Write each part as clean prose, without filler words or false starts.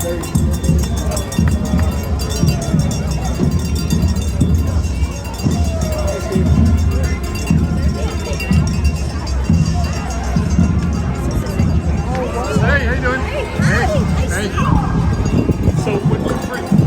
Hey, how you doing? Hey. So, what you free?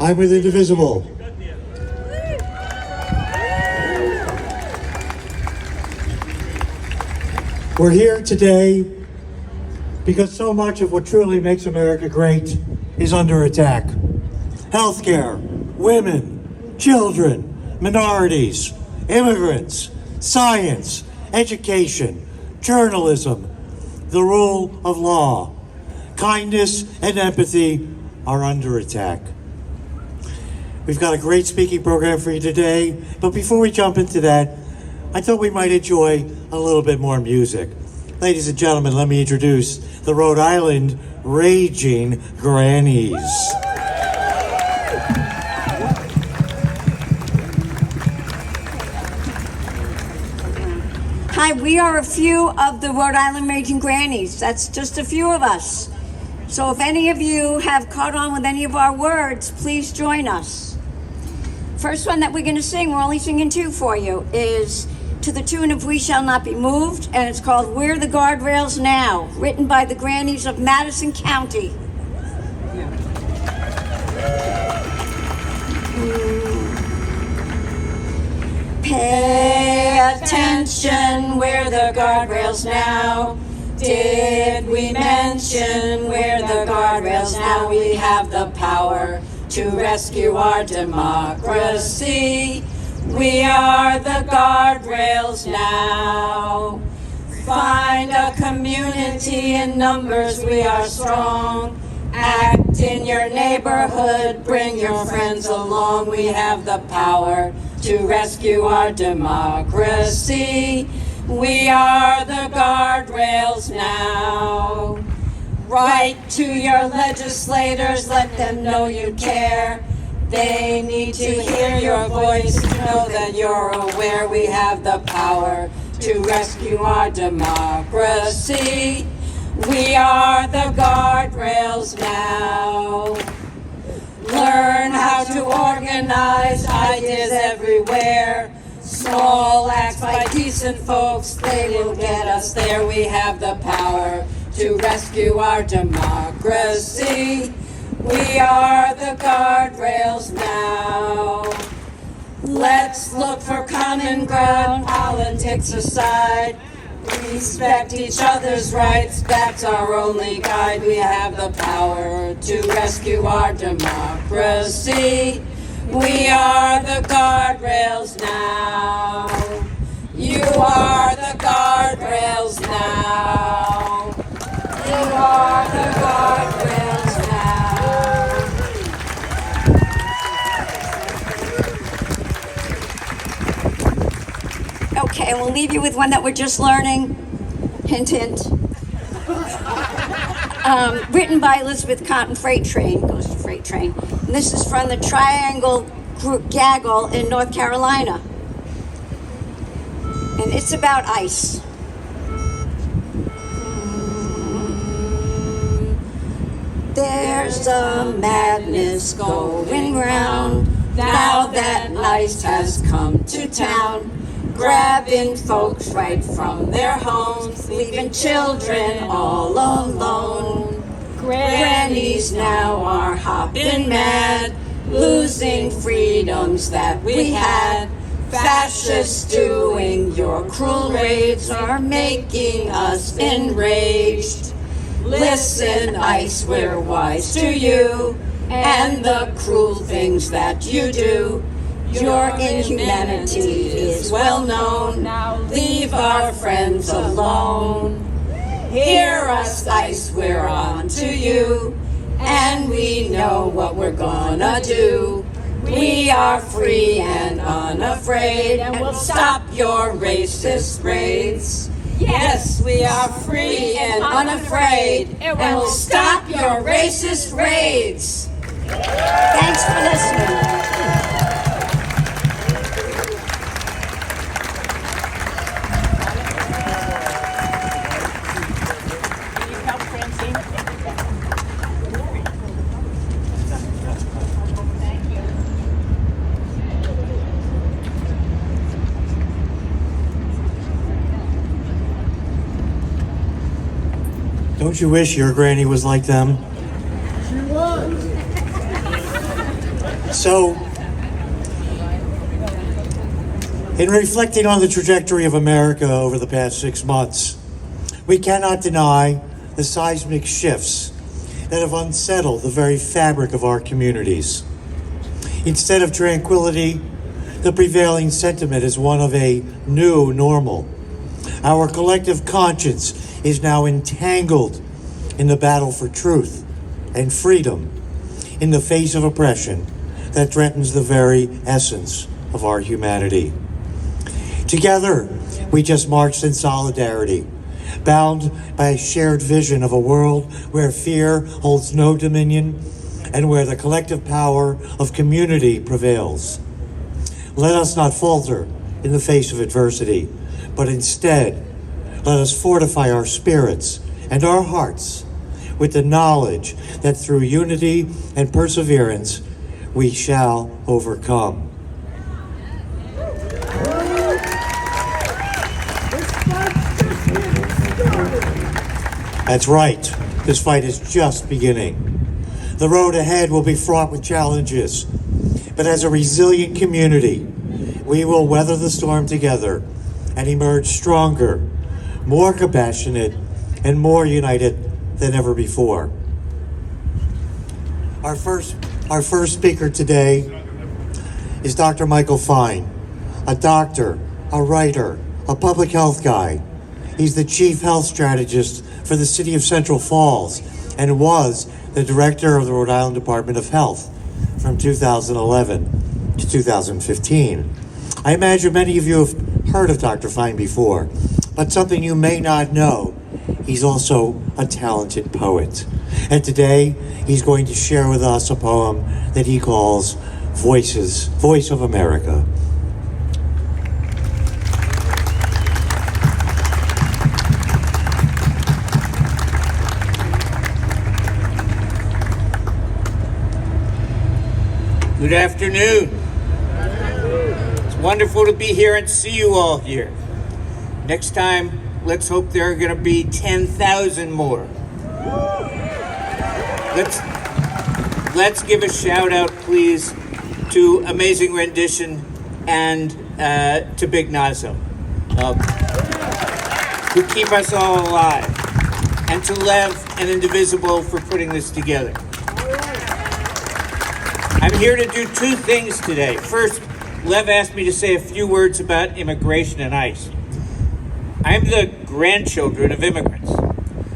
I'm with Indivisible. We're here today because so much of what truly makes America great is under attack. Healthcare, women, children, minorities, immigrants, science, education, journalism, the rule of law, kindness and empathy are under attack. We've got a great speaking program for you today, but before we jump into that, I thought we might enjoy a little bit more music. Ladies and gentlemen, let me introduce the Rhode Island Raging Grannies. Hi, we are a few of the Rhode Island Raging Grannies. That's just a few of us. So if any of you have caught on with any of our words, please join us. First one that we're going to sing, we're only singing two for you, is to the tune of We Shall Not Be Moved, and it's called We're the Guardrails Now, written by the Grannies of Madison County. Pay attention, we're the guardrails now. Did we mention we're the guardrails now? We have the power to rescue our democracy. We are the guardrails now. Find a community in numbers, we are strong. Act in your neighborhood, bring your friends along. We have the power to rescue our democracy. We are the guardrails now. Write to your legislators, let them know you care. They need to hear your voice, to know that you're aware. We have the power to rescue our democracy. We are the guardrails now. Learn how to organize, ideas everywhere. Small acts by decent folks, they will get us there. We have the power to rescue our democracy. We are the guardrails now. Let's look for common ground, politics aside. Respect each other's rights, that's our only guide. We have the power to rescue our democracy. We are the guardrails now. You are the guardrails now. You are the guardrails now. Okay, we'll leave you with one that we're just learning. Hint, hint. Written by Elizabeth Cotton, Freight Train, goes to Freight Train. And this is from the Triangle Group Gaggle in North Carolina. And it's about ice. There's a madness going round now that ice has come to town, grabbing folks right from their homes, leaving children all alone. Grannies now are hopping mad, losing freedoms that we had. Fascists doing your cruel raids are making us enraged. Listen, ICE, we're wise to you and the cruel things that you do. Your inhumanity is well known. Now leave our friends alone. Hear us, ICE, we're on to you, and we know what we're gonna do. We are free and unafraid, and we'll stop your racist raids. Yes, we are free and unafraid, and we'll stop your racist raids. Thanks for listening. Don't you wish your granny was like them? She was. So, in reflecting on the trajectory of America over the past 6 months, we cannot deny the seismic shifts that have unsettled the very fabric of our communities. Instead of tranquility, the prevailing sentiment is one of a new normal. Our collective conscience is now entangled in the battle for truth and freedom in the face of oppression that threatens the very essence of our humanity. Together, we just marched in solidarity, bound by a shared vision of a world where fear holds no dominion and where the collective power of community prevails. Let us not falter in the face of adversity, but instead, let us fortify our spirits and our hearts with the knowledge that through unity and perseverance, we shall overcome. That's right. This fight is just beginning. The road ahead will be fraught with challenges, but as a resilient community, we will weather the storm together and emerge stronger, more compassionate, and more united than ever before. Our first speaker today is Dr. Michael Fine, a doctor, a writer, a public health guy. He's the chief health strategist for the city of Central Falls and was the director of the Rhode Island Department of Health from 2011 to 2015. I imagine many of you have heard of Dr. Fine before, but something you may not know, he's also a talented poet. And today, he's going to share with us a poem that he calls Voice of America. Good afternoon. It's wonderful to be here and see you all here. Next time, let's hope there are going to be 10,000 more. Let's give a shout out, please, to Amazing Rendition and to Big Nazo, who keep us all alive, and to Lev and Indivisible for putting this together. I'm here to do two things today. First, Lev asked me to say a few words about immigration and ICE. I'm the grandchildren of immigrants.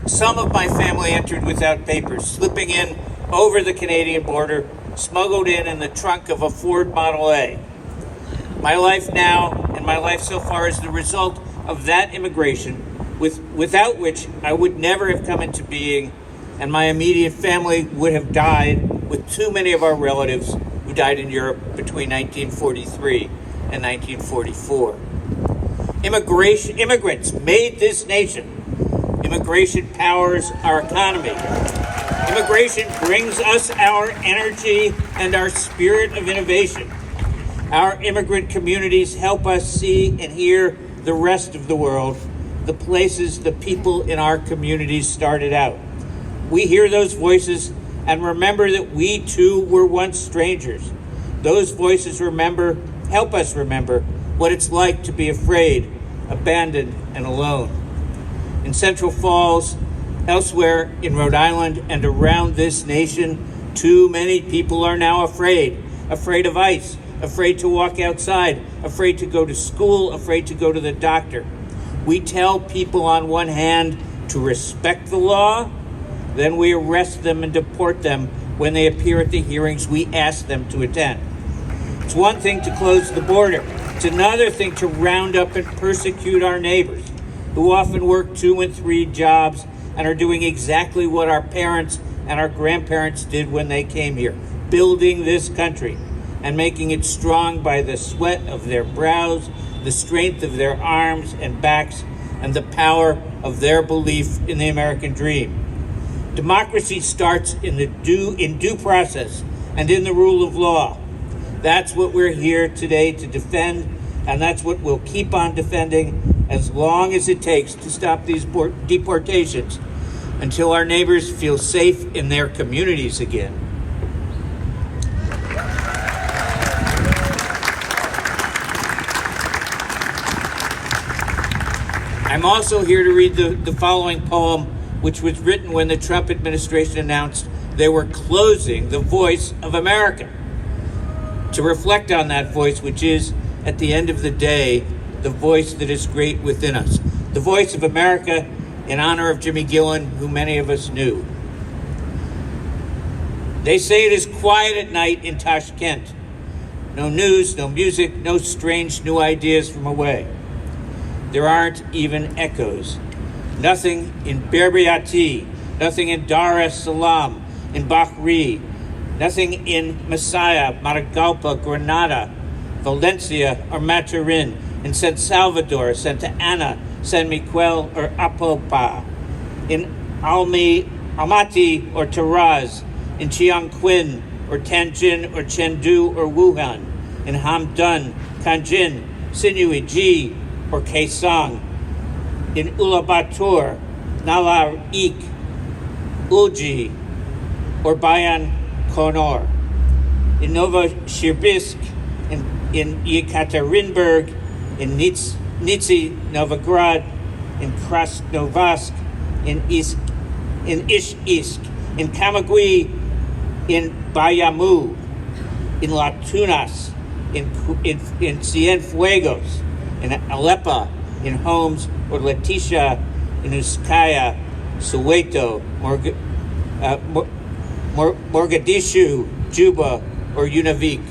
Some of my family entered without papers, slipping in over the Canadian border, smuggled in the trunk of a Ford Model A. My life now and my life so far is the result of that immigration, without which I would never have come into being, and my immediate family would have died with too many of our relatives who died in Europe between 1943 and 1944. Immigrants made this nation. Immigration powers our economy. Immigration brings us our energy and our spirit of innovation. Our immigrant communities help us see and hear the rest of the world, the places the people in our communities started out. We hear those voices and remember that we too were once strangers. Those voices help us remember what it's like to be afraid, abandoned, and alone. In Central Falls, elsewhere in Rhode Island, and around this nation, too many people are now afraid of ICE, afraid to walk outside, afraid to go to school, afraid to go to the doctor. We tell people on one hand to respect the law, then we arrest them and deport them when they appear at the hearings we ask them to attend. It's one thing to close the border. It's another thing to round up and persecute our neighbors, who often work 2 and 3 jobs and are doing exactly what our parents and our grandparents did when they came here, building this country and making it strong by the sweat of their brows, the strength of their arms and backs, and the power of their belief in the American dream. Democracy starts in due process and in the rule of law. That's what we're here today to defend, and that's what we'll keep on defending as long as it takes to stop these deportations until our neighbors feel safe in their communities again. I'm also here to read the following poem, which was written when the Trump administration announced they were closing the Voice of America. To reflect on that voice, which is, at the end of the day, the voice that is great within us. The Voice of America, in honor of Jimmy Gillen, who many of us knew. They say it is quiet at night in Tashkent. No news, no music, no strange new ideas from away. There aren't even echoes. Nothing in Berbiati, nothing in Dar es Salaam, in Bahri, nothing in Messiah, Matagalpa, Granada, Valencia, or Maturin, in San Salvador, Santa Ana, San Miguel, or Apopa, in Almaty or Taraz, in Chiang or Tianjin or Chengdu or Wuhan, in Hamdun, Kanjin, Sinuyi, Ji or Kaesong, in Ulaanbaatar, Nala Ik, Ulji or Bayan Konur, in Novosibirsk, in Yekaterinburg, in Nizhny Novgorod, in Krasnoyarsk, in Ish-Isk, in Camagüey, in Bayamu, in La Tunas, in Cienfuegos, in Aleppo, in Homs or Leticia, in Uskaya, Soweto, Mogadishu, Juba, or Unavik.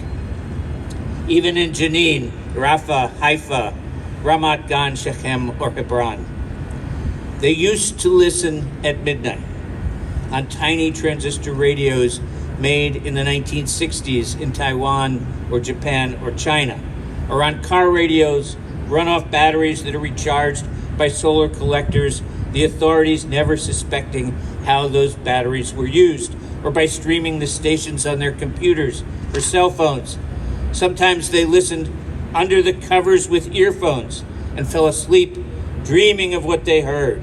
Even in Jenin, Rafah, Haifa, Ramat Gan, Shechem, or Hebron. They used to listen at midnight on tiny transistor radios made in the 1960s in Taiwan or Japan or China, or on car radios run off batteries that are recharged by solar collectors, the authorities never suspecting how those batteries were used, or by streaming the stations on their computers or cell phones. Sometimes they listened under the covers with earphones and fell asleep dreaming of what they heard.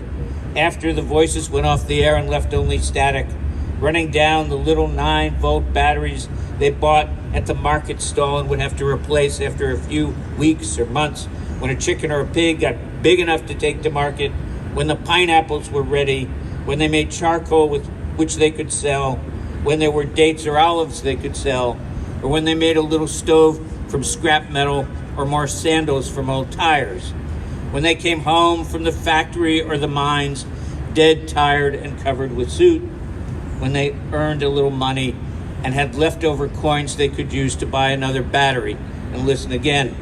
After the voices went off the air and left only static, running down the little 9-volt batteries they bought at the market stall and would have to replace after a few weeks or months, when a chicken or a pig got big enough to take to market, when the pineapples were ready, when they made charcoal with which they could sell, when there were dates or olives they could sell, or when they made a little stove from scrap metal or more sandals from old tires. When they came home from the factory or the mines, dead, tired, and covered with soot. When they earned a little money and had leftover coins they could use to buy another battery and listen again.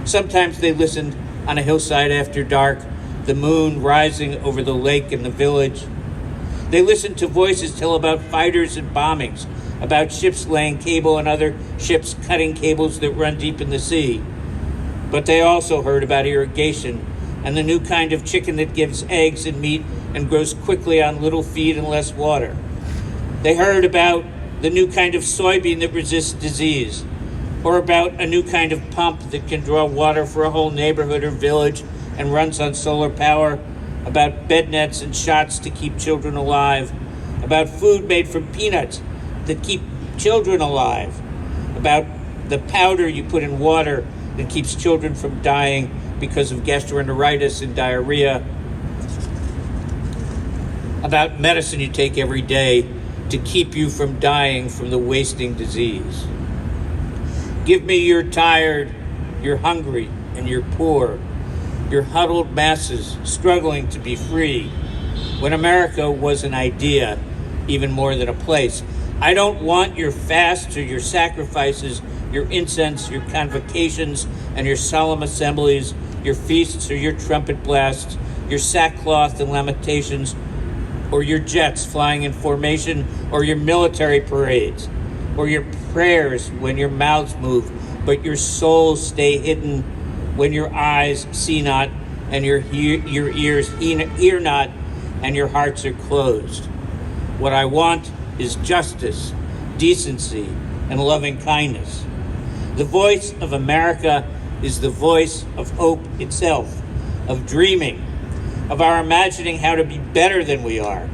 Sometimes they listened on a hillside after dark, the moon rising over the lake and the village. They listened to voices tell about fighters and bombings, about ships laying cable and other ships cutting cables that run deep in the sea. But they also heard about irrigation and the new kind of chicken that gives eggs and meat and grows quickly on little feed and less water. They heard about the new kind of soybean that resists disease, or about a new kind of pump that can draw water for a whole neighborhood or village and runs on solar power, about bed nets and shots to keep children alive, about food made from peanuts that keep children alive, about the powder you put in water that keeps children from dying because of gastroenteritis and diarrhea, about medicine you take every day to keep you from dying from the wasting disease. Give me your tired, your hungry, and your poor, your huddled masses struggling to be free, when America was an idea even more than a place. I don't want your fasts or your sacrifices, your incense, your convocations, and your solemn assemblies, your feasts or your trumpet blasts, your sackcloth and lamentations, or your jets flying in formation, or your military parades, or your prayers when your mouths move, but your souls stay hidden, when your eyes see not, and your ears hear not, and your hearts are closed. What I want is justice, decency, and loving kindness. The voice of America is the voice of hope itself, of dreaming, of our imagining how to be better than we are.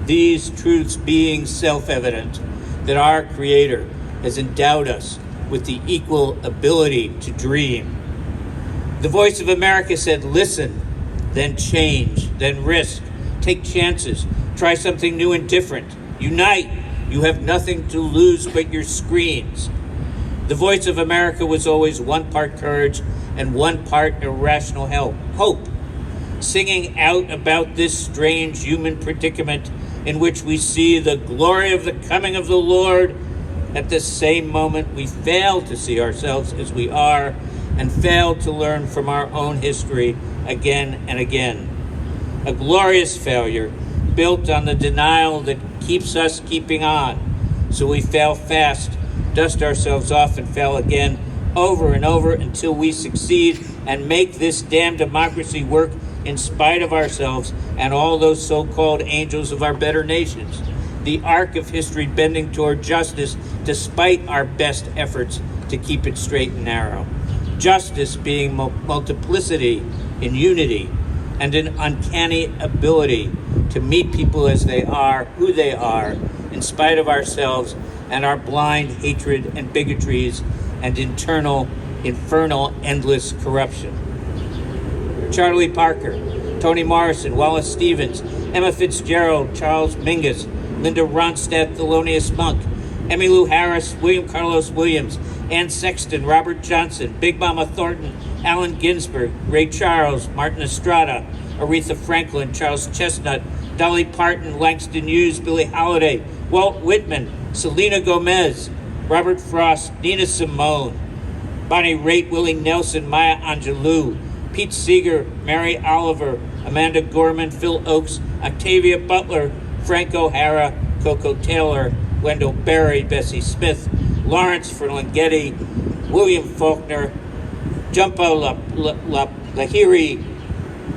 These truths being self-evident, that our Creator has endowed us with the equal ability to dream. The voice of America said, listen, then change, then risk, take chances, try something new and different, unite. You have nothing to lose but your screens. The voice of America was always one part courage and one part irrational hope, singing out about this strange human predicament in which we see the glory of the coming of the Lord. At the same moment, we fail to see ourselves as we are and fail to learn from our own history again and again. A glorious failure built on the denial that keeps us keeping on. So we fail fast, dust ourselves off, and fail again over and over until we succeed and make this damn democracy work in spite of ourselves and all those so-called angels of our better nations. The arc of history bending toward justice despite our best efforts to keep it straight and narrow. Justice being multiplicity in unity and an uncanny ability to meet people as they are, who they are, in spite of ourselves and our blind hatred and bigotries and internal, infernal, endless corruption. Charlie Parker, Toni Morrison, Wallace Stevens, Emma Fitzgerald, Charles Mingus, Linda Ronstadt, Thelonious Monk, Emmylou Harris, William Carlos Williams, Anne Sexton, Robert Johnson, Big Mama Thornton, Allen Ginsberg, Ray Charles, Martin Estrada, Aretha Franklin, Charles Chestnut, Dolly Parton, Langston Hughes, Billie Holiday, Walt Whitman, Selena Gomez, Robert Frost, Nina Simone, Bonnie Raitt, Willie Nelson, Maya Angelou, Pete Seeger, Mary Oliver, Amanda Gorman, Phil Oakes, Octavia Butler, Frank O'Hara, Coco Taylor, Wendell Berry, Bessie Smith, Lawrence Ferlinghetti, William Faulkner, Jhumpa Lahiri,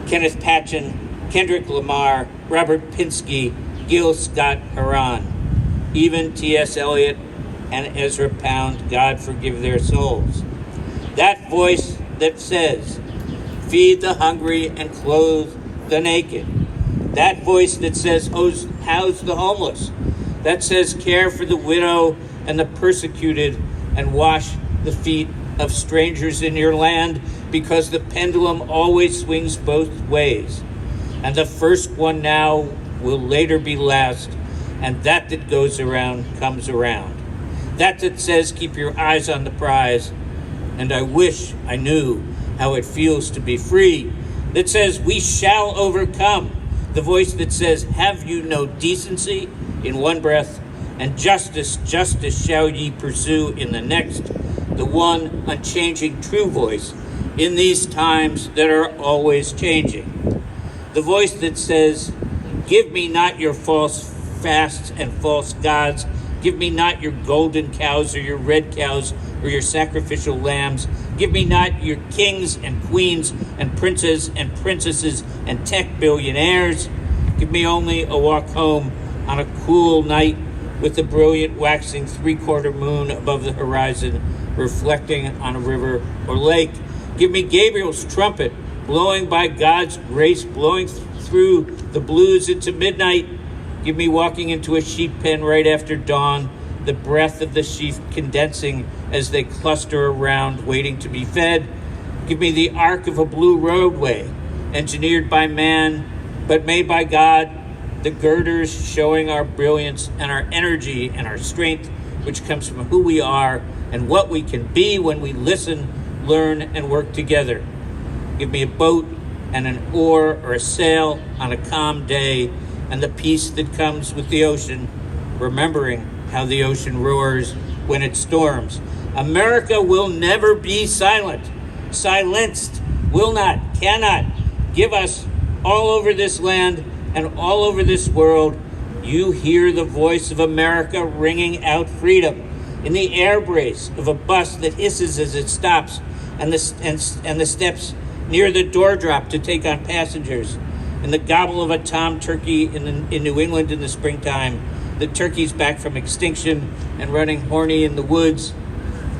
Kenneth Patchen, Kendrick Lamar, Robert Pinsky, Gil Scott Heron, even T.S. Eliot and Ezra Pound, God forgive their souls. That voice that says, feed the hungry and clothe the naked. That voice that says, house the homeless. That says, care for the widow and the persecuted and wash the feet of strangers in your land, because the pendulum always swings both ways. And the first one now will later be last, and that goes around comes around. That says keep your eyes on the prize, and I wish I knew how it feels to be free. That says we shall overcome. The voice that says have you no decency in one breath, and justice shall ye pursue in the next. The one unchanging true voice in these times that are always changing. The voice that says, give me not your false fasts and false gods. Give me not your golden cows or your red cows or your sacrificial lambs. Give me not your kings and queens and princes and princesses and tech billionaires. Give me only a walk home on a cool night with the brilliant waxing three-quarter moon above the horizon reflecting on a river or lake. Give me Gabriel's trumpet blowing by God's grace, blowing through the blues into midnight. Give me walking into a sheep pen right after dawn, the breath of the sheep condensing as they cluster around waiting to be fed. Give me the arc of a blue roadway, engineered by man, but made by God, the girders showing our brilliance and our energy and our strength, which comes from who we are and what we can be when we listen, learn, and work together. Give me a boat and an oar or a sail on a calm day, and the peace that comes with the ocean, remembering how the ocean roars when it storms. America will never be silenced, will not, cannot. Give us all over this land and all over this world. You hear the voice of America ringing out freedom in the air brace of a bus that hisses as it stops, and the steps near the door drop to take on passengers, and the gobble of a tom turkey in New England in the springtime, the turkeys back from extinction and running horny in the woods,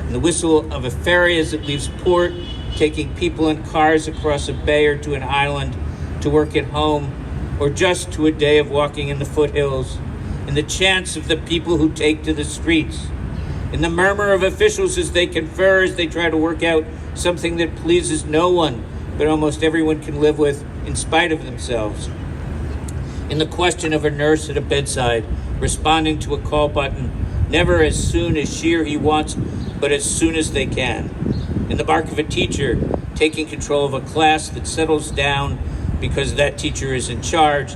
and the whistle of a ferry as it leaves port, taking people in cars across a bay or to an island, to work at home, or just to a day of walking in the foothills, and the chants of the people who take to the streets, in the murmur of officials as they confer, as they try to work out something that pleases no one, but almost everyone can live with, in spite of themselves. In the question of a nurse at a bedside, responding to a call button, never as soon as she or he wants, but as soon as they can. In the bark of a teacher, taking control of a class that settles down because that teacher is in charge,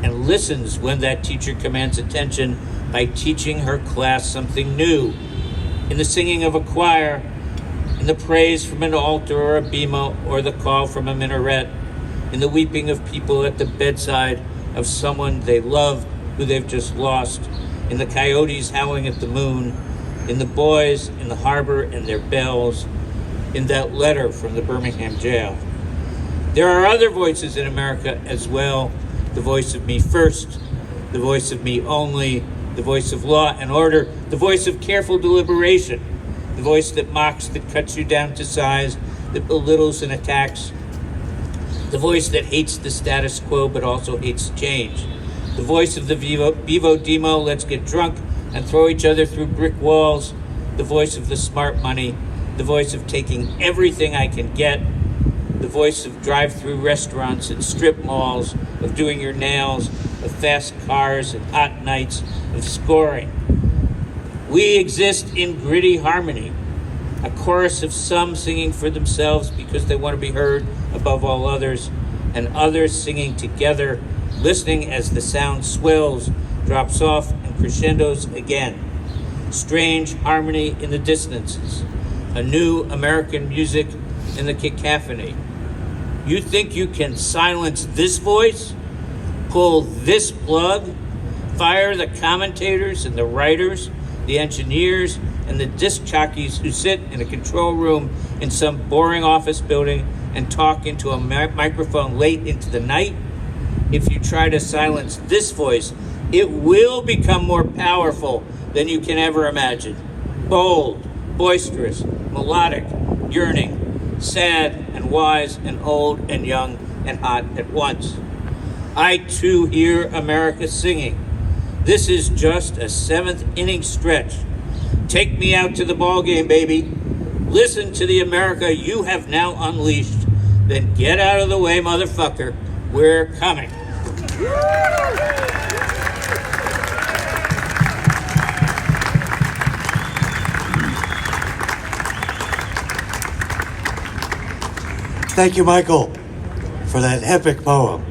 and listens when that teacher commands attention by teaching her class something new. In the singing of a choir, in the praise from an altar or a bema, or the call from a minaret, in the weeping of people at the bedside of someone they love who they've just lost, in the coyotes howling at the moon, in the boys in the harbor and their bells, in that letter from the Birmingham jail. There are other voices in America as well. The voice of me first, the voice of me only, the voice of law and order, the voice of careful deliberation, the voice that mocks, that cuts you down to size, that belittles and attacks, the voice that hates the status quo but also hates change, the voice of the vivo demo, let's get drunk and throw each other through brick walls, the voice of the smart money, the voice of taking everything I can get, the voice of drive-through restaurants and strip malls, of doing your nails, of fast cars and hot nights, of scoring. We exist in gritty harmony, a chorus of some singing for themselves because they want to be heard above all others, and others singing together, listening as the sound swells, drops off, and crescendos again. Strange harmony in the dissonances, a new American music in the cacophony. You think you can silence this voice? Pull this plug? Fire the commentators and the writers, the engineers, and the disc jockeys who sit in a control room in some boring office building and talk into a microphone late into the night? If you try to silence this voice, it will become more powerful than you can ever imagine. Bold, boisterous, melodic, yearning, sad and wise and old and young and hot at once. I too hear America singing. This is just a seventh inning stretch. Take me out to the ball game, baby. Listen to the America you have now unleashed. Then get out of the way, motherfucker. We're coming. Thank you, Michael, for that epic poem.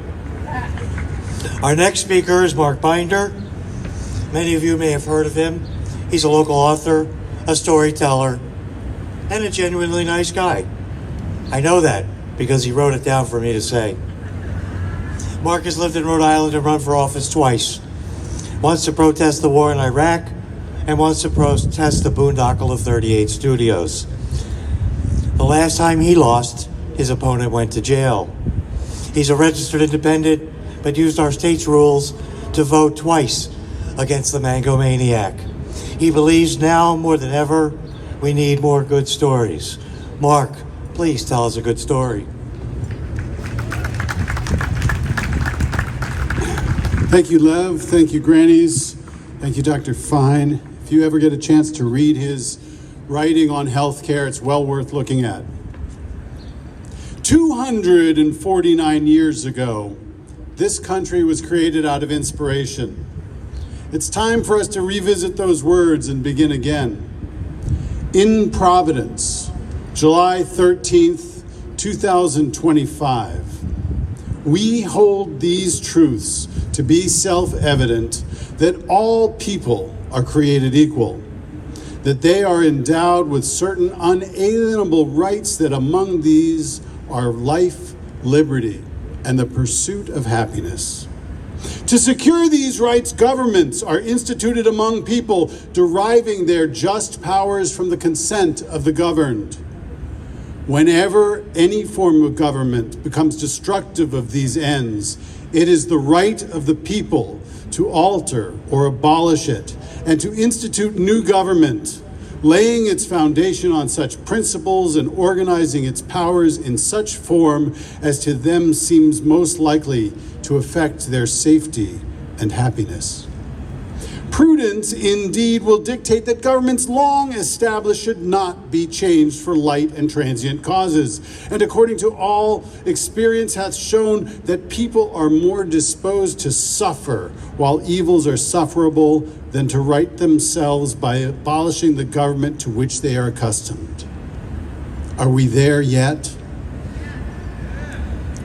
Our next speaker is Mark Binder. Many of you may have heard of him. He's a local author, a storyteller, and a genuinely nice guy. I know that because he wrote it down for me to say. Mark has lived in Rhode Island and run for office twice. Once to protest the war in Iraq, and once to protest the boondoggle of 38 Studios. The last time he lost, his opponent went to jail. He's a registered independent, but used our state's rules to vote twice against the Mango Maniac. He believes now more than ever we need more good stories. Mark, please tell us a good story. Thank you, Lev. Thank you, Grannies. Thank you, Dr. Fine. If you ever get a chance to read his writing on healthcare, it's well worth looking at. 249 years ago, this country was created out of inspiration. It's time for us to revisit those words and begin again. In Providence, July 13th, 2025, we hold these truths to be self-evident that all people are created equal, that they are endowed with certain unalienable rights, that among these are life, liberty, and the pursuit of happiness. To secure these rights, governments are instituted among people, deriving their just powers from the consent of the governed. Whenever any form of government becomes destructive of these ends, it is the right of the people to alter or abolish it and to institute new government, laying its foundation on such principles and organizing its powers in such form as to them seems most likely to affect their safety and happiness. Prudence indeed will dictate that governments long established should not be changed for light and transient causes. And according to all, experience hath shown that people are more disposed to suffer while evils are sufferable than to right themselves by abolishing the government to which they are accustomed. Are we there yet?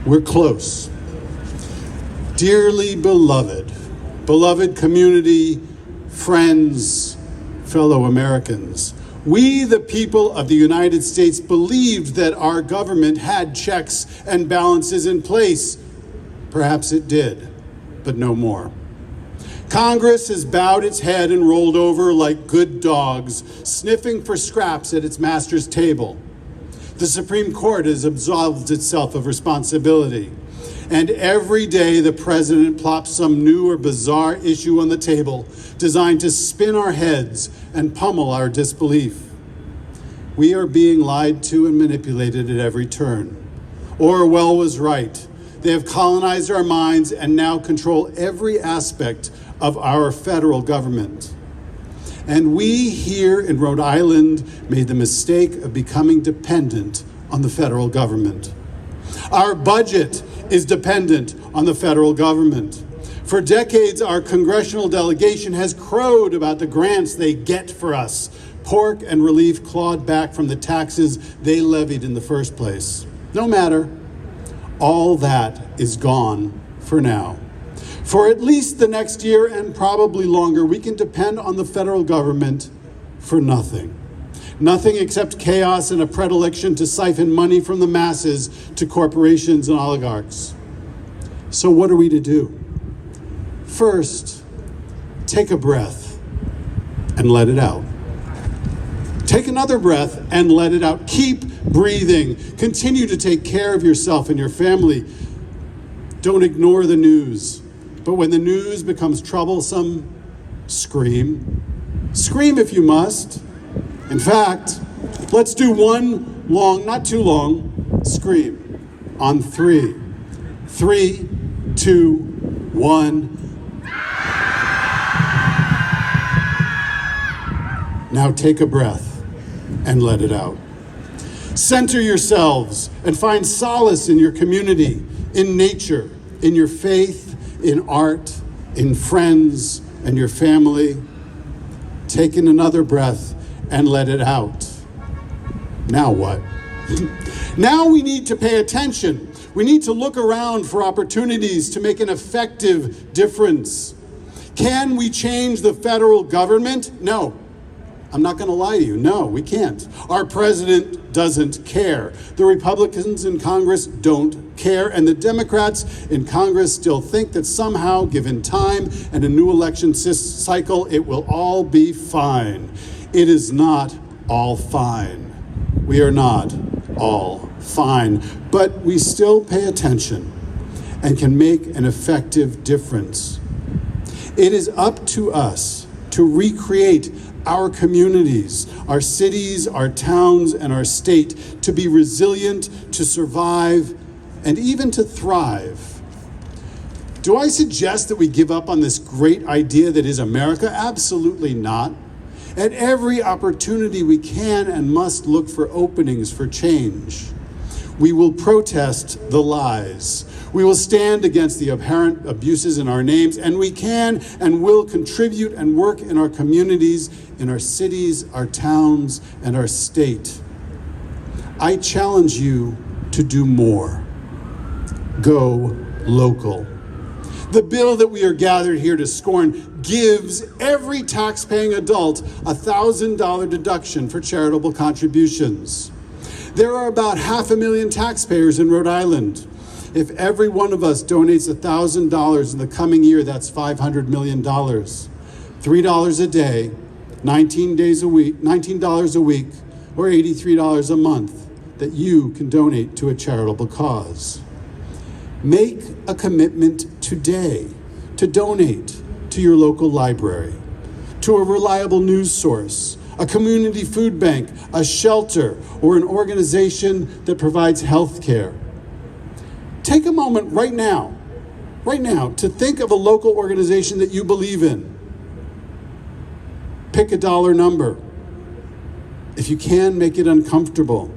We're close. Dearly beloved community, friends, fellow Americans, we, the people of the United States, believed that our government had checks and balances in place. Perhaps it did, but no more. Congress has bowed its head and rolled over like good dogs, sniffing for scraps at its master's table. The Supreme Court has absolved itself of responsibility. And every day the president plops some new or bizarre issue on the table designed to spin our heads and pummel our disbelief. We are being lied to and manipulated at every turn. Orwell was right. They have colonized our minds and now control every aspect of our federal government. And we here in Rhode Island made the mistake of becoming dependent on the federal government. Our budget is dependent on the federal government. For decades, our congressional delegation has crowed about the grants they get for us, pork and relief clawed back from the taxes they levied in the first place. No matter, all that is gone for now. For at least the next year and probably longer, we can depend on the federal government for nothing. Nothing except chaos and a predilection to siphon money from the masses to corporations and oligarchs. So what are we to do? First, take a breath and let it out. Take another breath and let it out. Keep breathing. Continue to take care of yourself and your family. Don't ignore the news. But when the news becomes troublesome, scream. Scream if you must. In fact, let's do one long, not too long, scream on 3. 3, 2, 1. Now take a breath and let it out. Center yourselves and find solace in your community, in nature, in your faith, in art, in friends, and your family. Take in another breath and let it out. Now what? Now we need to pay attention. We need to look around for opportunities to make an effective difference. Can we change the federal government? No. I'm not going to lie to you. No, we can't. Our president doesn't care. The Republicans in Congress don't care. And the Democrats in Congress still think that somehow, given time and a new election cycle, it will all be fine. It is not all fine. We are not all fine. But we still pay attention and can make an effective difference. It is up to us to recreate our communities, our cities, our towns, and our state to be resilient, to survive, and even to thrive. Do I suggest that we give up on this great idea that is America? Absolutely not. At every opportunity we can and must look for openings for change. We will protest the lies. We will stand against the apparent abuses in our names, and we can and will contribute and work in our communities, in our cities, our towns, and our state. I challenge you to do more. Go local. The bill that we are gathered here to scorn gives every tax-paying adult a $1,000 deduction for charitable contributions. There are about 500,000 taxpayers in Rhode Island. If every one of us donates $1,000 in the coming year, that's $500 million. $3 a day, $19 a week, or $83 a month that you can donate to a charitable cause. Make a commitment today to donate to your local library, to a reliable news source, a community food bank, a shelter, or an organization that provides health care. Take a moment right now, to think of a local organization that you believe in. pick a dollar number. If you can, make it uncomfortable.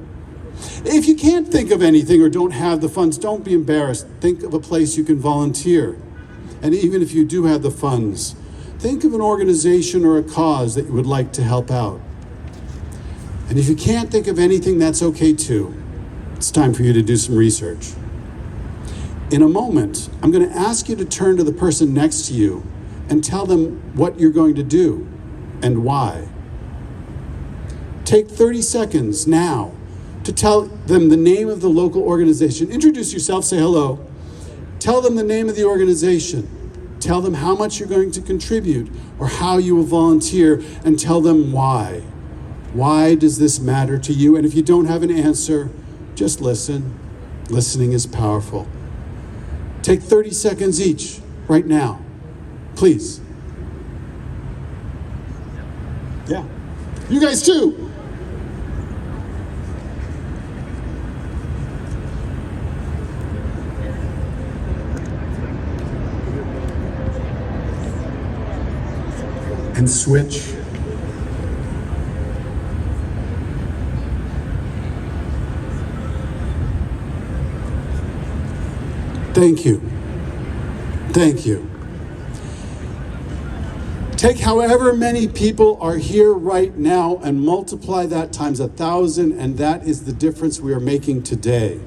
If you can't think of anything or don't have the funds, don't be embarrassed. Think of a place you can volunteer. And even if you do have the funds, think of an organization or a cause that you would like to help out. And if you can't think of anything, that's okay too. It's time for you to do some research. In a moment, I'm going to ask you to turn to the person next to you and tell them what you're going to do and why. Take 30 seconds now to tell them the name of the local organization. Introduce yourself, say hello. Tell them the name of the organization. Tell them how much you're going to contribute or how you will volunteer, and tell them why. Why does this matter to you? And if you don't have an answer, just listen. Listening is powerful. Take 30 seconds each right now, please. Yeah. You guys too. And switch. Thank you. Thank you. Take however many people are here right now and multiply that times 1,000, and that is the difference we are making today.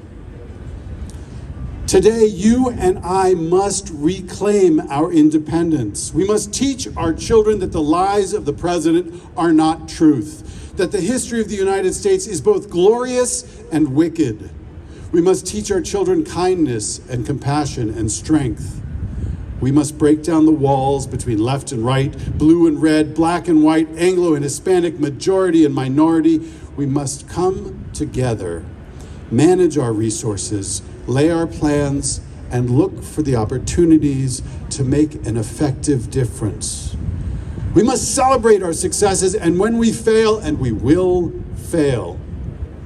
Today, you and I must reclaim our independence. We must teach our children that the lies of the president are not truth, that the history of the United States is both glorious and wicked. We must teach our children kindness and compassion and strength. We must break down the walls between left and right, blue and red, black and white, Anglo and Hispanic, majority and minority. We must come together, manage our resources, lay our plans, and look for the opportunities to make an effective difference. We must celebrate our successes, and when we fail, and we will fail,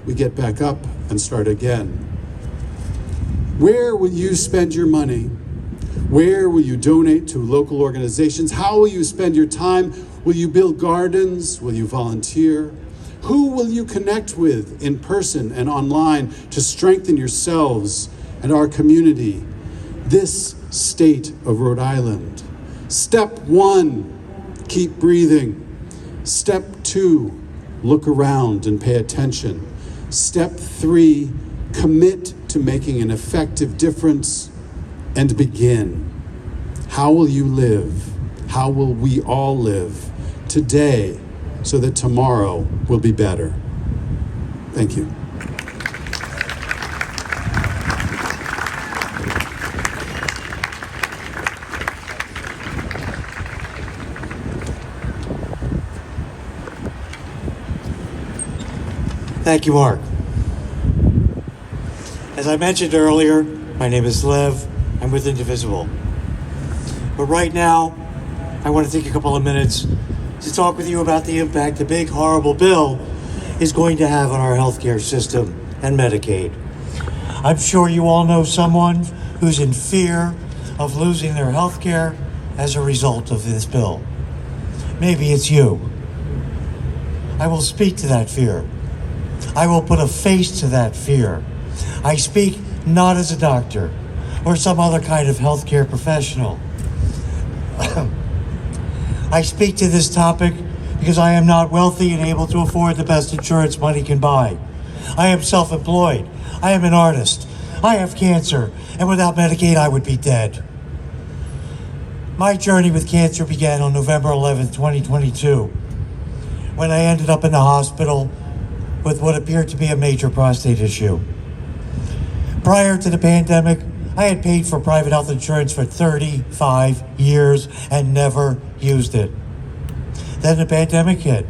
we get back up and start again. Where will you spend your money? Where will you donate to local organizations? How will you spend your time? Will you build gardens? Will you volunteer? Who will you connect with in person and online to strengthen yourselves and our community, this state of Rhode Island? Step 1, keep breathing. Step 2, look around and pay attention. Step 3, commit to making an effective difference and begin. How will you live? How will we all live today so that tomorrow will be better? Thank you. Thank you, Mark. As I mentioned earlier, my name is Lev. I'm with Indivisible. But right now, I want to take a couple of minutes to talk with you about the impact the big, horrible bill is going to have on our healthcare system and Medicaid. I'm sure you all know someone who's in fear of losing their healthcare as a result of this bill. Maybe it's you. I will speak to that fear. I will put a face to that fear. I speak not as a doctor or some other kind of healthcare professional. I speak to this topic because I am not wealthy and able to afford the best insurance money can buy. I am self-employed. I am an artist. I have cancer, and without Medicaid, I would be dead. My journey with cancer began on November 11th, 2022, when I ended up in the hospital with what appeared to be a major prostate issue. Prior to the pandemic, I had paid for private health insurance for 35 years and never used it. Then the pandemic hit,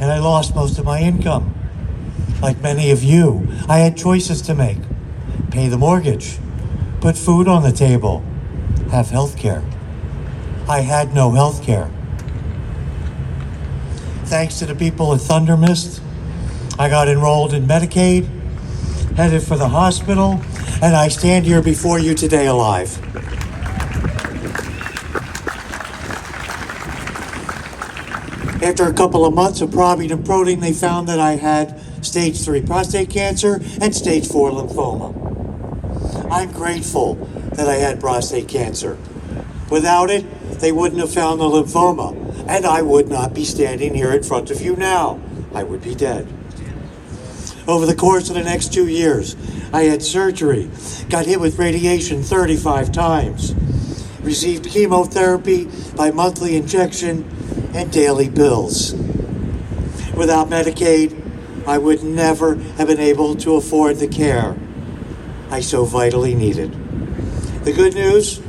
and I lost most of my income. Like many of you, I had choices to make. Pay the mortgage, put food on the table, have health care. I had no health care. Thanks to the people at Thunder Mist, I got enrolled in Medicaid, headed for the hospital, and I stand here before you today alive. After a couple of months of probing and prodding, they found that I had stage 3 prostate cancer and stage 4 lymphoma. I'm grateful that I had prostate cancer. Without it, they wouldn't have found the lymphoma, and I would not be standing here in front of you now. I would be dead. Over the course of the next 2 years, I had surgery, got hit with radiation 35 times, received chemotherapy by monthly injection and daily pills. Without Medicaid, I would never have been able to afford the care I so vitally needed. The good news,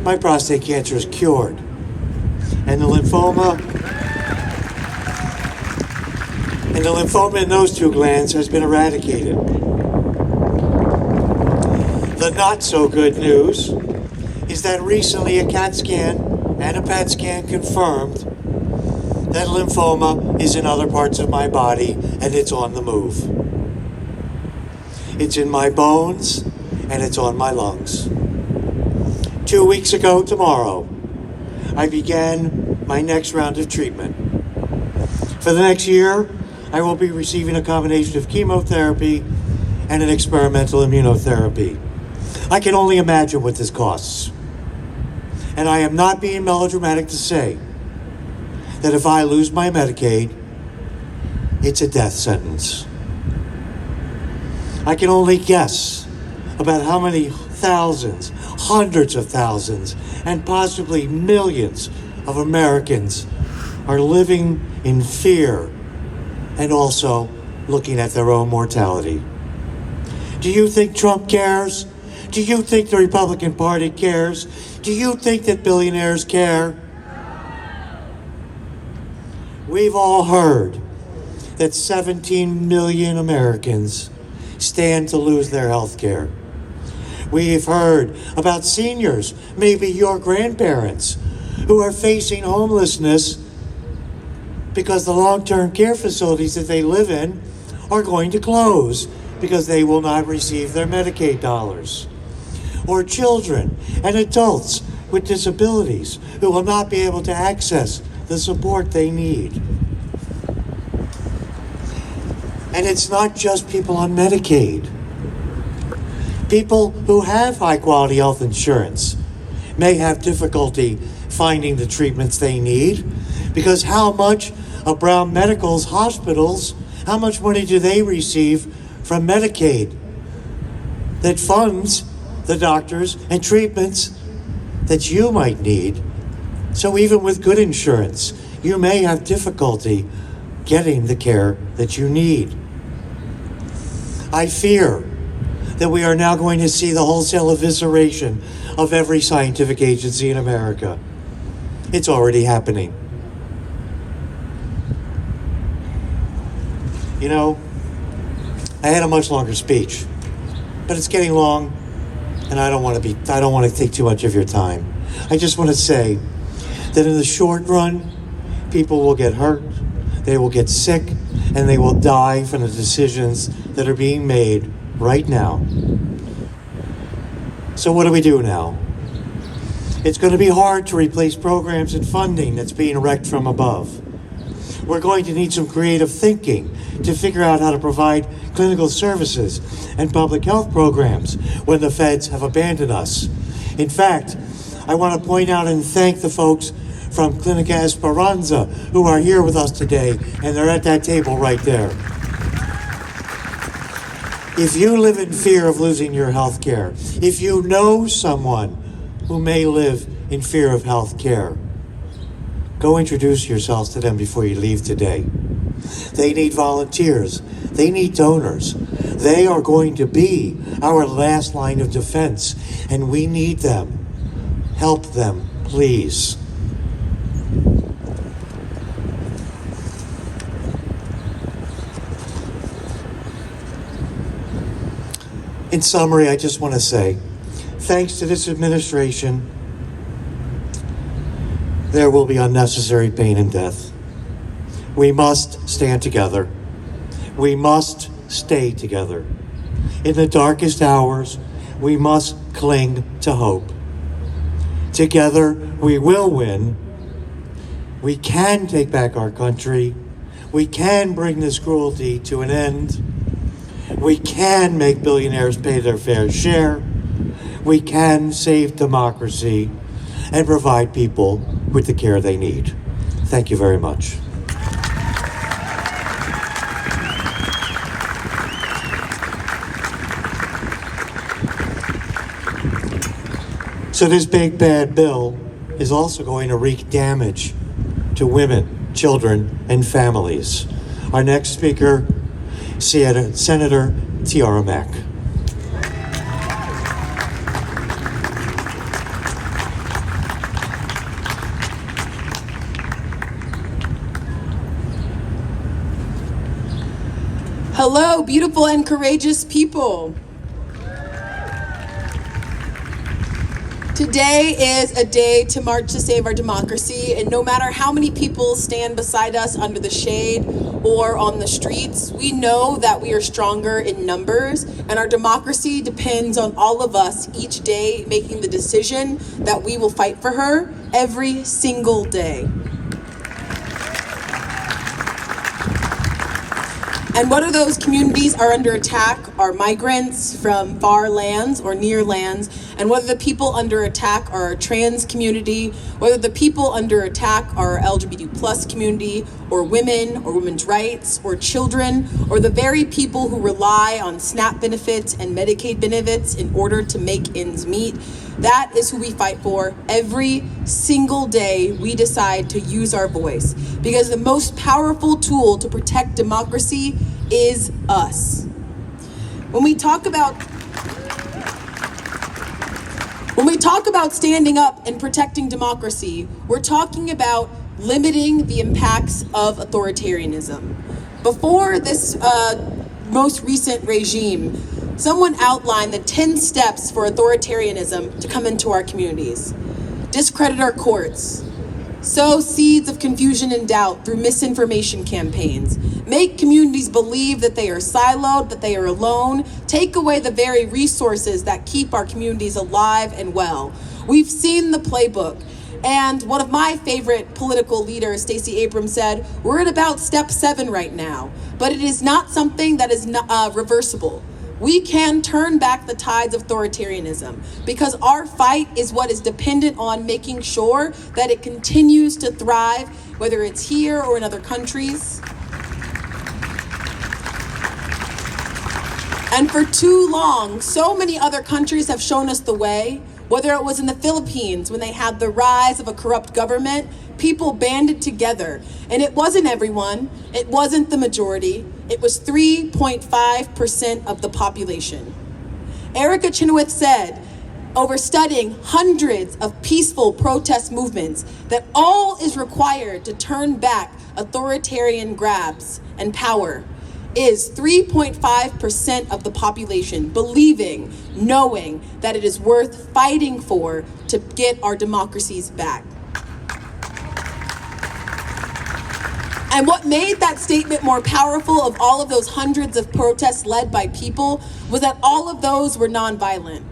my prostate cancer is cured, and the lymphoma in those 2 glands has been eradicated. The not so good news is that recently a CAT scan and a PET scan confirmed that lymphoma is in other parts of my body and it's on the move. It's in my bones and it's on my lungs. 2 weeks ago tomorrow, I began my next round of treatment. For the next year, I will be receiving a combination of chemotherapy and an experimental immunotherapy. I can only imagine what this costs. And I am not being melodramatic to say that if I lose my Medicaid, it's a death sentence. I can only guess about how many thousands, hundreds of thousands, and possibly millions of Americans are living in fear and also looking at their own mortality. Do you think Trump cares? Do you think the Republican Party cares? Do you think that billionaires care? We've all heard that 17 million Americans stand to lose their health care. We've heard about seniors, maybe your grandparents, who are facing homelessness because the long-term care facilities that they live in are going to close because they will not receive their Medicaid dollars. Or children and adults with disabilities who will not be able to access the support they need. And it's not just people on Medicaid. People who have high-quality health insurance may have difficulty finding the treatments they need because how much of Brown Medical's hospitals, how much money do they receive from Medicaid that funds the doctors and treatments that you might need? So even with good insurance, you may have difficulty getting the care that you need. I fear that we are now going to see the wholesale evisceration of every scientific agency in America. It's already happening. You know, I had a much longer speech, but it's getting long, and I don't want to take too much of your time. I just want to say that in the short run, people will get hurt, they will get sick, and they will die from the decisions that are being made right now. So what do we do now? It's going to be hard to replace programs and funding that's being wrecked from above. We're going to need some creative thinking to figure out how to provide clinical services and public health programs when the feds have abandoned us. In fact, I want to point out and thank the folks from Clinica Esperanza who are here with us today, and they're at that table right there. If you live in fear of losing your health care, if you know someone who may live in fear of health care, go introduce yourselves to them before you leave today. They need volunteers. They need donors. They are going to be our last line of defense, and we need them. Help them, please. In summary, I just want to say, thanks to this administration, there will be unnecessary pain and death. We must stand together. We must stay together. In the darkest hours, we must cling to hope. Together, we will win. We can take back our country. We can bring this cruelty to an end. We can make billionaires pay their fair share. We can save democracy and provide people with the care they need. Thank you very much. So this big bad bill is also going to wreak damage to women, children, and families. Our next speaker, Senator Tiara Mack. Hello, beautiful and courageous people. Today is a day to march to save our democracy, and no matter how many people stand beside us under the shade or on the streets, we know that we are stronger in numbers, and our democracy depends on all of us each day making the decision that we will fight for her every single day. And whether those communities are under attack are migrants from far lands or near lands, and whether the people under attack are our trans community, whether the people under attack are our LGBT plus community, or women's rights, or children, or the very people who rely on SNAP benefits and Medicaid benefits in order to make ends meet, that is who we fight for every single day we decide to use our voice. Because the most powerful tool to protect democracy is us. When we talk about standing up and protecting democracy, we're talking about limiting the impacts of authoritarianism. Before this most recent regime, someone outlined the 10 steps for authoritarianism to come into our communities. Discredit our courts. Sow seeds of confusion and doubt through misinformation campaigns. Make communities believe that they are siloed, that they are alone. Take away the very resources that keep our communities alive and well. We've seen the playbook. And one of my favorite political leaders, Stacey Abrams, said, we're at about step 7 right now, but it is not something that is reversible. We can turn back the tides of authoritarianism because our fight is what is dependent on making sure that it continues to thrive, whether it's here or in other countries. And for too long, so many other countries have shown us the way. Whether it was in the Philippines when they had the rise of a corrupt government, people banded together. And it wasn't everyone, it wasn't the majority, it was 3.5% of the population. Erica Chenoweth said, over studying hundreds of peaceful protest movements, that all is required to turn back authoritarian grabs and power is 3.5% of the population believing, knowing that it is worth fighting for to get our democracies back. And what made that statement more powerful of all of those hundreds of protests led by people was that all of those were nonviolent.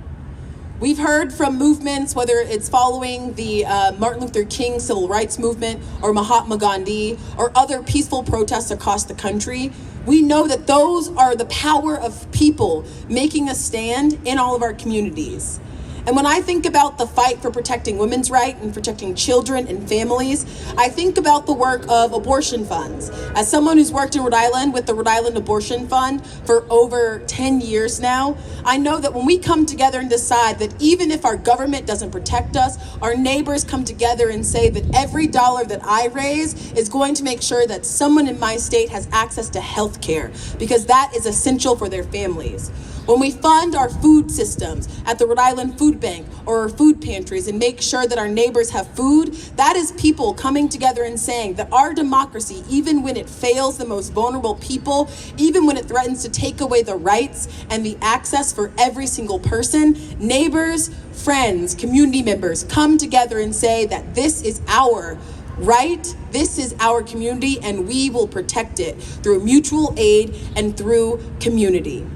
We've heard from movements, whether it's following the Martin Luther King civil rights movement or Mahatma Gandhi or other peaceful protests across the country, we know that those are the power of people making a stand in all of our communities. And when I think about the fight for protecting women's rights and protecting children and families, I think about the work of abortion funds. As someone who's worked in Rhode Island with the Rhode Island Abortion Fund for over 10 years now, I know that when we come together and decide that even if our government doesn't protect us, our neighbors come together and say that every dollar that I raise is going to make sure that someone in my state has access to health care, because that is essential for their families. When we fund our food systems at the Rhode Island Food Bank or our food pantries and make sure that our neighbors have food, that is people coming together and saying that our democracy, even when it fails the most vulnerable people, even when it threatens to take away the rights and the access for every single person, neighbors, friends, community members come together and say that this is our right, this is our community, and we will protect it through mutual aid and through community.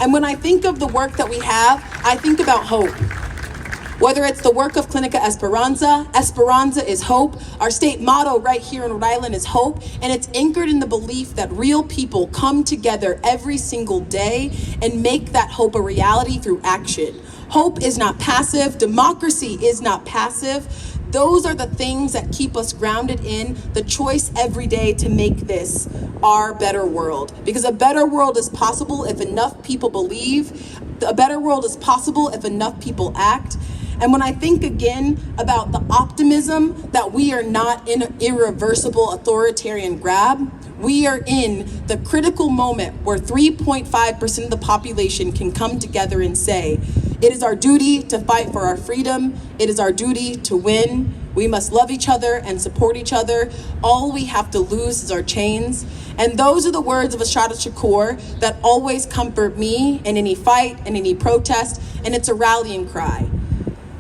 And when I think of the work that we have, I think about hope. Whether it's the work of Clinica Esperanza, Esperanza is hope. Our state motto right here in Rhode Island is hope, and it's anchored in the belief that real people come together every single day and make that hope a reality through action. Hope is not passive. Democracy is not passive. Those are the things that keep us grounded in the choice every day to make this our better world. Because a better world is possible if enough people believe. A better world is possible if enough people act. And when I think again about the optimism that we are not in an irreversible authoritarian grab, we are in the critical moment where 3.5% of the population can come together and say, it is our duty to fight for our freedom. It is our duty to win. We must love each other and support each other. All we have to lose is our chains. And those are the words of Ashada Shakur that always comfort me in any fight and any protest, and it's a rallying cry.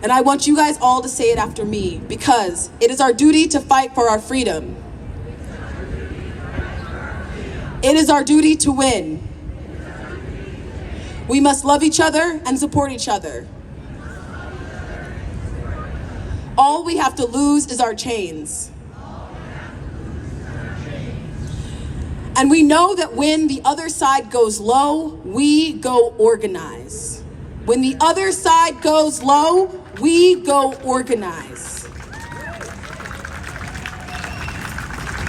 And I want you guys all to say it after me, because it is our duty to fight for our freedom. It is our duty to win. We must love each other and support each other. All we have to lose is our chains. And we know that when the other side goes low, we go organize. When the other side goes low, we go organize.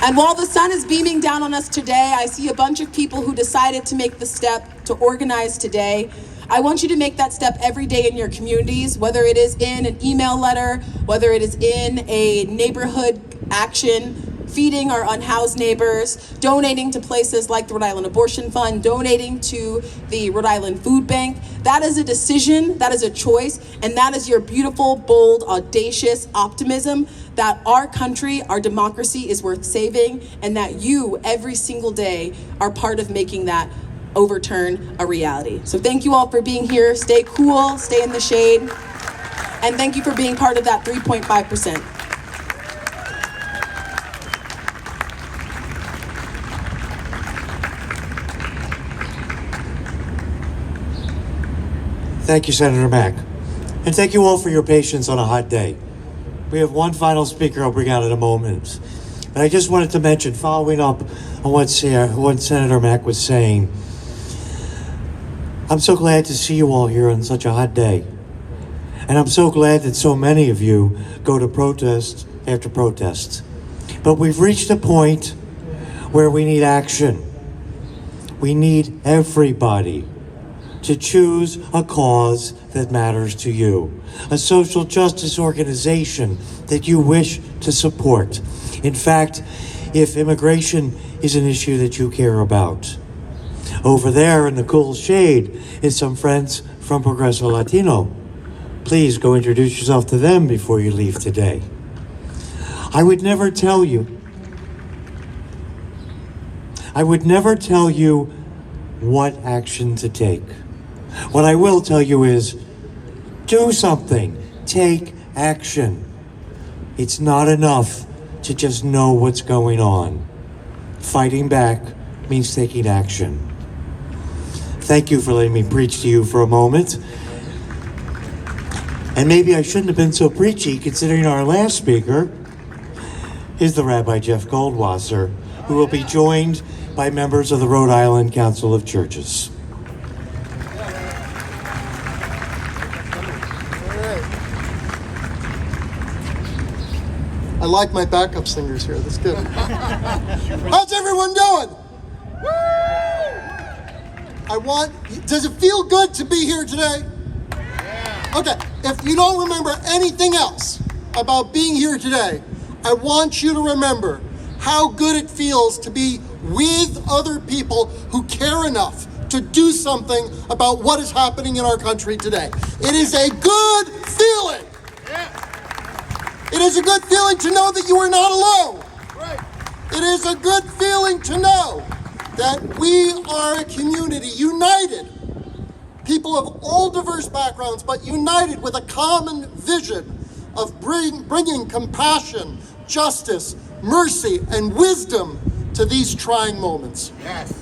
And while the sun is beaming down on us today, I see a bunch of people who decided to make the step to organize today. I want you to make that step every day in your communities, whether it is in an email letter, whether it is in a neighborhood action, feeding our unhoused neighbors, donating to places like the Rhode Island Abortion Fund, donating to the Rhode Island Food Bank. That is a decision, that is a choice, and that is your beautiful, bold, audacious optimism that our country, our democracy is worth saving, and that you, every single day, are part of making that overturn a reality. So thank you all for being here. Stay cool, stay in the shade, and thank you for being part of that 3.5%. Thank you, Senator Mack. And thank you all for your patience on a hot day. We have one final speaker I'll bring out in a moment. And I just wanted to mention, following up on what Senator Mack was saying, I'm so glad to see you all here on such a hot day. And I'm so glad that so many of you go to protest after protest. But we've reached a point where we need action. We need everybody to choose a cause that matters to you, a social justice organization that you wish to support. In fact, if immigration is an issue that you care about. Over there in the cool shade is some friends from Progreso Latino. Please go introduce yourself to them before you leave today. I would never tell you what action to take. What I will tell you is, do something. Take action. It's not enough to just know what's going on. Fighting back means taking action. Thank you for letting me preach to you for a moment. And maybe I shouldn't have been so preachy, considering our last speaker is the Rabbi Jeff Goldwasser, who will be joined by members of the Rhode Island Council of Churches. I like my backup singers here. That's good. How's everyone doing? Does it feel good to be here today? Okay, if you don't remember anything else about being here today, I want you to remember how good it feels to be with other people who care enough to do something about what is happening in our country today. It is a good feeling. It is a good feeling to know that you are not alone. It is a good feeling to know that we are a community united, people of all diverse backgrounds, but united with a common vision of bringing compassion, justice, mercy, and wisdom to these trying moments. Yes.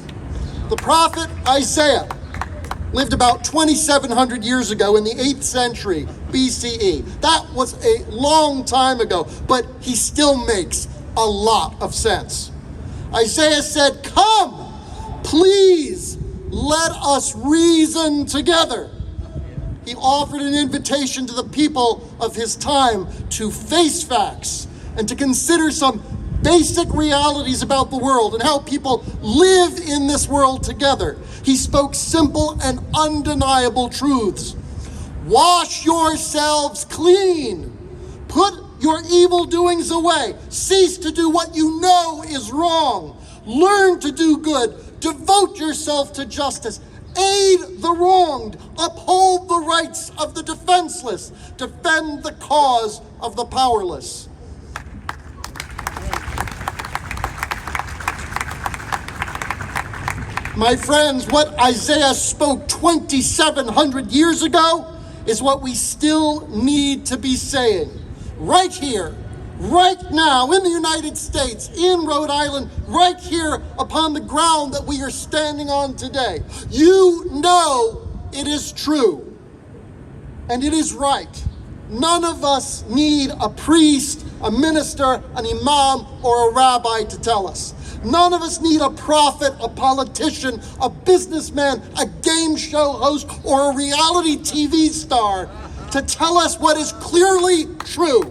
The prophet Isaiah lived about 2,700 years ago in the 8th century BCE. That was a long time ago, but he still makes a lot of sense. Isaiah said, "Come, please, let us reason together." He offered an invitation to the people of his time to face facts and to consider some basic realities about the world and how people live in this world together. He spoke simple and undeniable truths. Wash yourselves clean. Put your evil doings away. Cease to do what you know is wrong. Learn to do good. Devote yourself to justice. Aid the wronged. Uphold the rights of the defenseless. Defend the cause of the powerless. My friends, what Isaiah spoke 2,700 years ago is what we still need to be saying. Right here, right now, in the United States, in Rhode Island, right here upon the ground that we are standing on today. You know it is true, and it is right. None of us need a priest, a minister, an imam, or a rabbi to tell us. None of us need a prophet, a politician, a businessman, a game show host, or a reality TV star to tell us what is clearly true.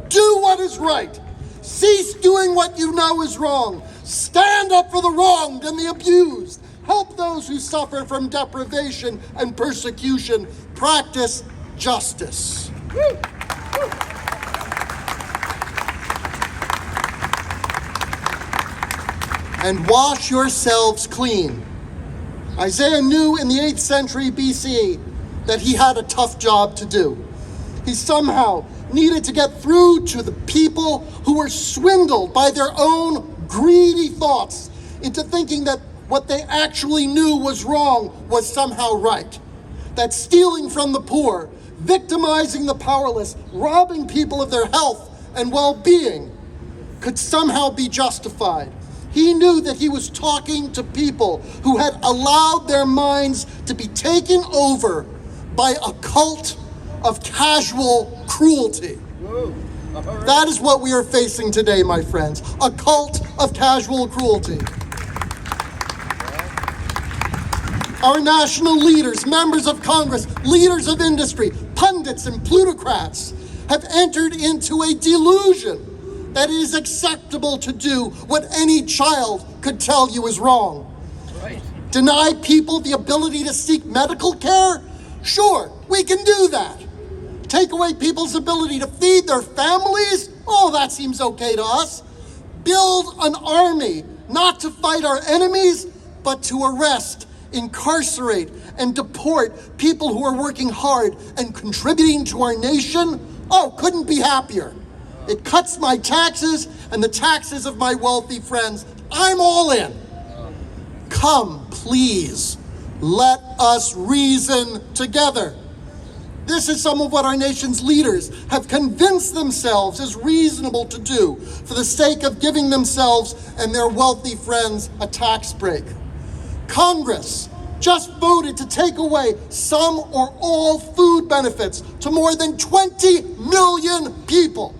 Do what is right. Cease doing what you know is wrong. Stand up for the wronged and the abused. Help those who suffer from deprivation and persecution. Practice justice. And wash yourselves clean. Isaiah knew in the 8th century BCE that he had a tough job to do. He somehow needed to get through to the people who were swindled by their own greedy thoughts into thinking that what they actually knew was wrong was somehow right. That stealing from the poor, victimizing the powerless, robbing people of their health and well-being could somehow be justified. He knew that he was talking to people who had allowed their minds to be taken over by a cult of casual cruelty. That is what we are facing today, my friends. A cult of casual cruelty. Our national leaders, members of Congress, leaders of industry, pundits and plutocrats have entered into a delusion that it is acceptable to do what any child could tell you is wrong. Right. Deny people the ability to seek medical care? Sure, we can do that. Take away people's ability to feed their families? Oh, that seems okay to us. Build an army, not to fight our enemies, but to arrest, incarcerate, and deport people who are working hard and contributing to our nation? Oh, couldn't be happier. It cuts my taxes and the taxes of my wealthy friends. I'm all in. Come, please, let us reason together. This is some of what our nation's leaders have convinced themselves is reasonable to do for the sake of giving themselves and their wealthy friends a tax break. Congress just voted to take away some or all food benefits to more than 20 million people.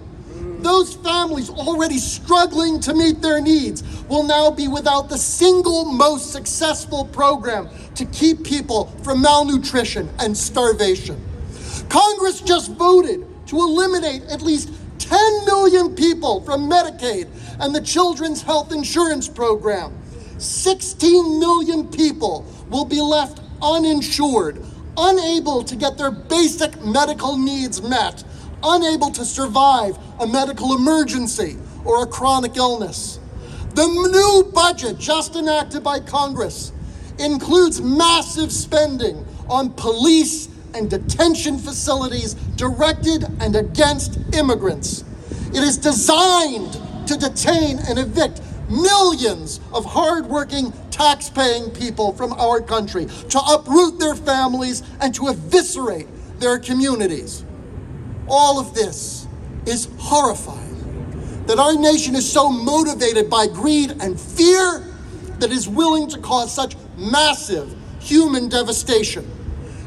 Those families already struggling to meet their needs will now be without the single most successful program to keep people from malnutrition and starvation. Congress just voted to eliminate at least 10 million people from Medicaid and the Children's Health Insurance Program. 16 million people will be left uninsured, unable to get their basic medical needs met, unable to survive a medical emergency or a chronic illness. The new budget just enacted by Congress includes massive spending on police and detention facilities directed and against immigrants. It is designed to detain and evict millions of hardworking, tax-paying people from our country, to uproot their families and to eviscerate their communities. All of this is horrifying. That our nation is so motivated by greed and fear that it is willing to cause such massive human devastation.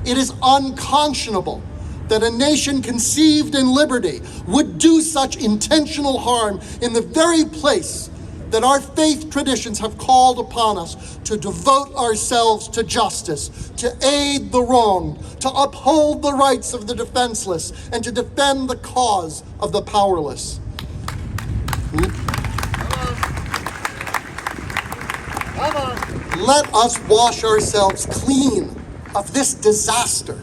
It is unconscionable, that a nation conceived in liberty would do such intentional harm in the very place that our faith traditions have called upon us to devote ourselves to justice, to aid the wronged, to uphold the rights of the defenseless, and to defend the cause of the powerless. Let us wash ourselves clean of this disaster.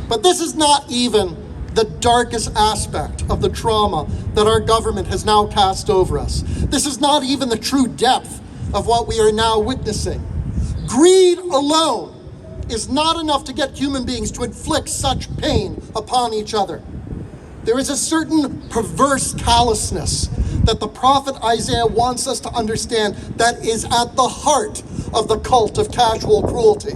But this is not even the darkest aspect of the trauma that our government has now cast over us. This is not even the true depth of what we are now witnessing. Greed alone is not enough to get human beings to inflict such pain upon each other. There is a certain perverse callousness that the prophet Isaiah wants us to understand that is at the heart of the cult of casual cruelty.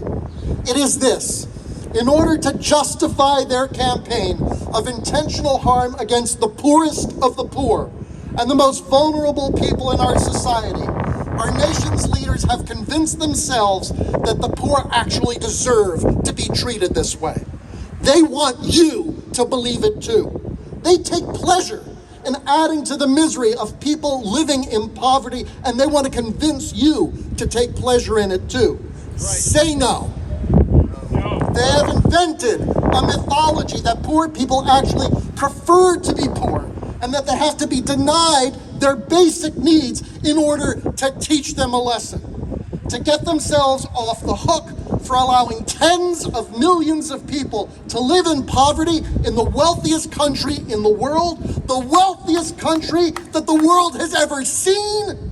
It is this: in order to justify their campaign of intentional harm against the poorest of the poor and the most vulnerable people in our society, our nation's leaders have convinced themselves that the poor actually deserve to be treated this way. They want you to believe it too. They take pleasure in adding to the misery of people living in poverty, and they want to convince you to take pleasure in it too. Right. Say no. They have invented a mythology that poor people actually prefer to be poor and that they have to be denied their basic needs in order to teach them a lesson, to get themselves off the hook for allowing tens of millions of people to live in poverty in the wealthiest country in the world, the wealthiest country that the world has ever seen.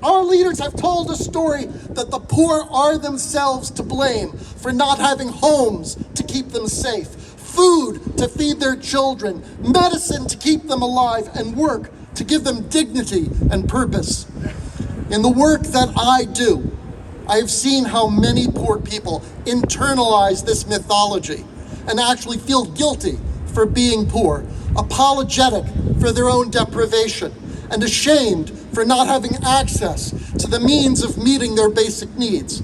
Our leaders have told a story that the poor are themselves to blame for not having homes to keep them safe, food to feed their children, medicine to keep them alive, and work to give them dignity and purpose. In the work that I do, I have seen how many poor people internalize this mythology and actually feel guilty for being poor, apologetic for their own deprivation, and ashamed for not having access to the means of meeting their basic needs.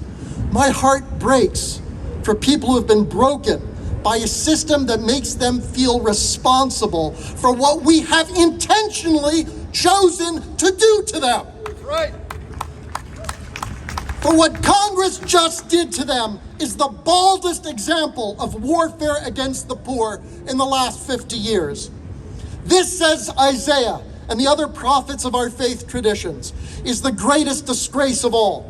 My heart breaks for people who have been broken by a system that makes them feel responsible for what we have intentionally chosen to do to them. Right. For what Congress just did to them is the baldest example of warfare against the poor in the last 50 years. This, says Isaiah and the other prophets of our faith traditions, is the greatest disgrace of all,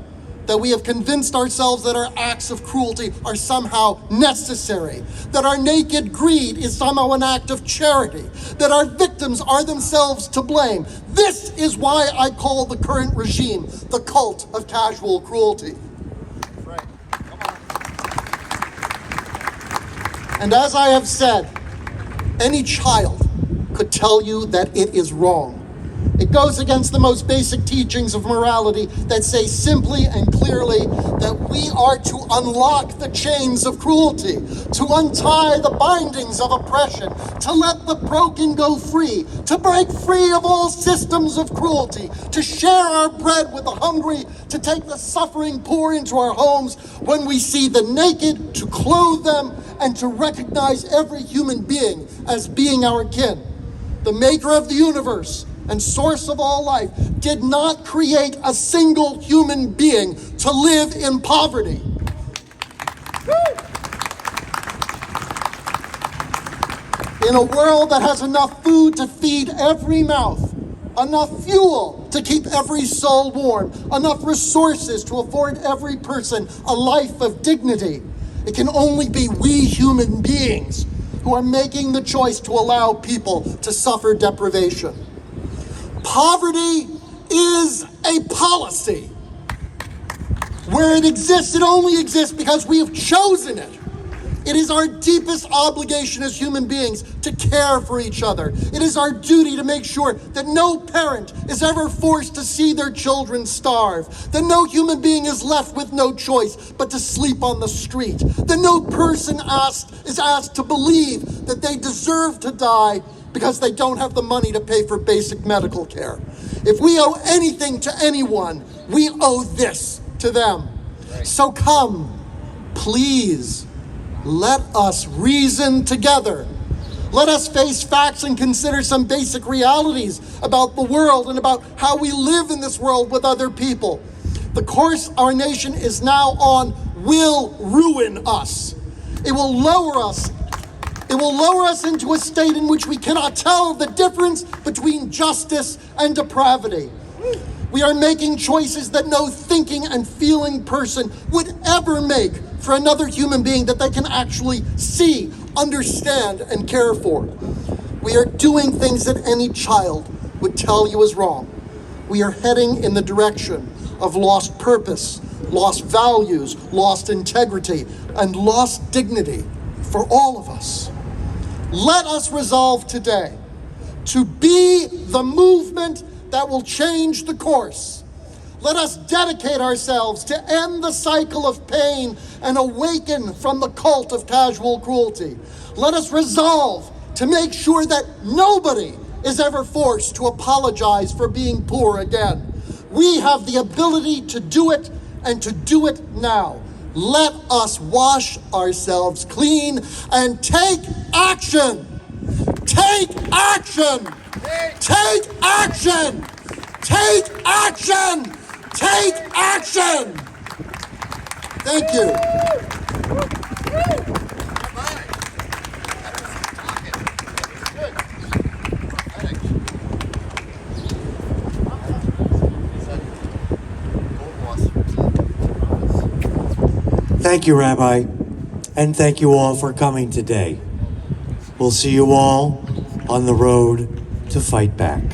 that we have convinced ourselves that our acts of cruelty are somehow necessary, that our naked greed is somehow an act of charity, that our victims are themselves to blame. This is why I call the current regime the cult of casual cruelty. Right. Come on. And as I have said, any child could tell you that it is wrong. It goes against the most basic teachings of morality that say simply and clearly that we are to unlock the chains of cruelty, to untie the bindings of oppression, to let the broken go free, to break free of all systems of cruelty, to share our bread with the hungry, to take the suffering poor into our homes when we see the naked, to clothe them, and to recognize every human being as being our kin. The maker of the universe and source of all life did not create a single human being to live in poverty. In a world that has enough food to feed every mouth, enough fuel to keep every soul warm, enough resources to afford every person a life of dignity, it can only be we human beings who are making the choice to allow people to suffer deprivation. Poverty is a policy. Where it exists, it only exists because we have chosen it. It is our deepest obligation as human beings to care for each other. It is our duty to make sure that no parent is ever forced to see their children starve, that no human being is left with no choice but to sleep on the street, that no person is asked to believe that they deserve to die because they don't have the money to pay for basic medical care. If we owe anything to anyone, we owe this to them. Right. So come, please, let us reason together Let us face facts and consider some basic realities about the world and about how we live in this world with other people. The course our nation is now on will ruin us. It will lower us. It will lower us into a state in which we cannot tell the difference between justice and depravity. We are making choices that no thinking and feeling person would ever make for another human being that they can actually see, understand, and care for. We are doing things that any child would tell you is wrong. We are heading in the direction of lost purpose, lost values, lost integrity, and lost dignity for all of us. Let us resolve today to be the movement that will change the course. Let us dedicate ourselves to end the cycle of pain and awaken from the cult of casual cruelty. Let us resolve to make sure that nobody is ever forced to apologize for being poor again. We have the ability to do it, and to do it now. Let us wash ourselves clean and take action. Take action. Take action. Take action. Take action. Thank you. Thank you, Rabbi, and thank you all for coming today. We'll see you all on the road to fight back.